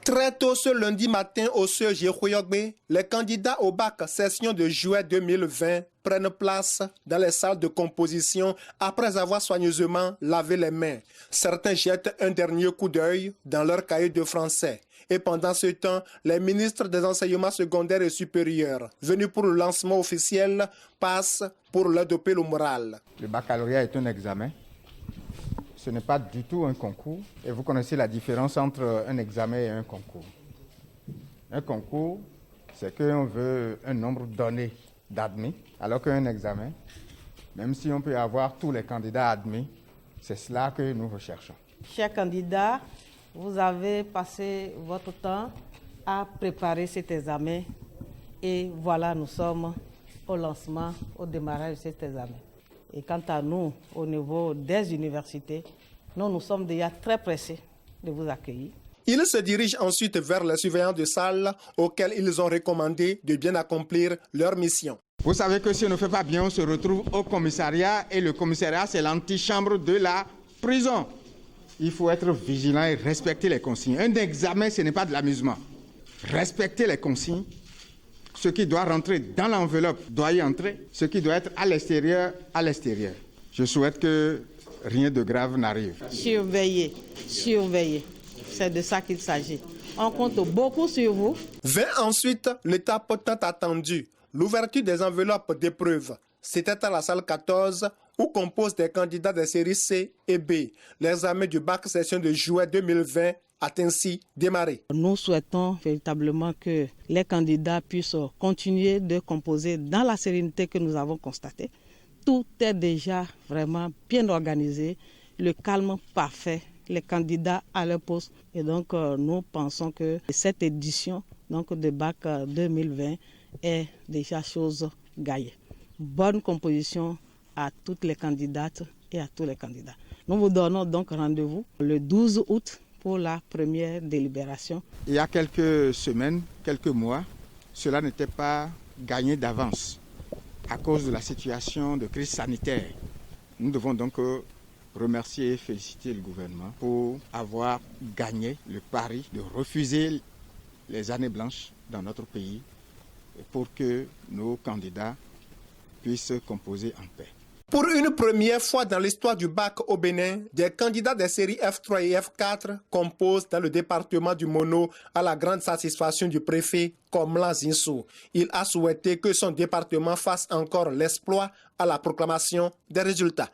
Très tôt ce lundi matin au CEG Khoyogbe, les candidats au bac session de juillet 2020 prennent place dans les salles de composition après avoir soigneusement lavé les mains. Certains jettent un dernier coup d'œil dans leur cahier de français. Et pendant ce temps, les ministres des enseignements secondaires et supérieurs, venus pour le lancement officiel, passent pour leur doper le moral. Le baccalauréat est un examen. Ce n'est pas du tout un concours. Et vous connaissez la différence entre un examen et un concours. Un concours, c'est qu'on veut un nombre donné d'admis, alors qu'un examen, même si on peut avoir tous les candidats admis, c'est cela que nous recherchons. Chers candidats, vous avez passé votre temps à préparer cet examen et voilà, nous sommes au lancement, au démarrage de cet examen. Et quant à nous, au niveau des universités, nous sommes déjà très pressés de vous accueillir. Ils se dirigent ensuite vers les surveillants de salle auxquels ils ont recommandé de bien accomplir leur mission. Vous savez que si on ne fait pas bien, on se retrouve au commissariat et le commissariat, c'est l'antichambre de la prison. Il faut être vigilant et respecter les consignes. Un examen, ce n'est pas de l'amusement. Respecter les consignes. Ce qui doit rentrer dans l'enveloppe doit y entrer. Ce qui doit être à l'extérieur, à l'extérieur. Je souhaite que rien de grave n'arrive. Surveillez, surveillez. C'est de ça qu'il s'agit. On compte beaucoup sur vous. Vint ensuite l'étape tant attendue, l'ouverture des enveloppes d'épreuves. C'était à la salle 14 où composent des candidats des séries C et B. L'examen du bac session de juillet 2020 a ainsi démarré. Nous souhaitons véritablement que les candidats puissent continuer de composer dans la sérénité que nous avons constatée. Tout est déjà vraiment bien organisé, le calme parfait, les candidats à leur poste. Et donc nous pensons que cette édition de bac 2020 est déjà chose gagnée. Bonne composition à toutes les candidates et à tous les candidats. Nous vous donnons donc rendez-vous le 12 août pour la première délibération. Il y a quelques semaines, quelques mois, cela n'était pas gagné d'avance à cause de la situation de crise sanitaire. Nous devons donc remercier et féliciter le gouvernement pour avoir gagné le pari de refuser les années blanches dans notre pays pour que nos candidats puissent composer en paix. Pour une première fois dans l'histoire du bac au Bénin, des candidats des séries F3 et F4 composent dans le département du Mono à la grande satisfaction du préfet Komlan Zinsou. Il a souhaité que son département fasse encore l'exploit à la proclamation des résultats.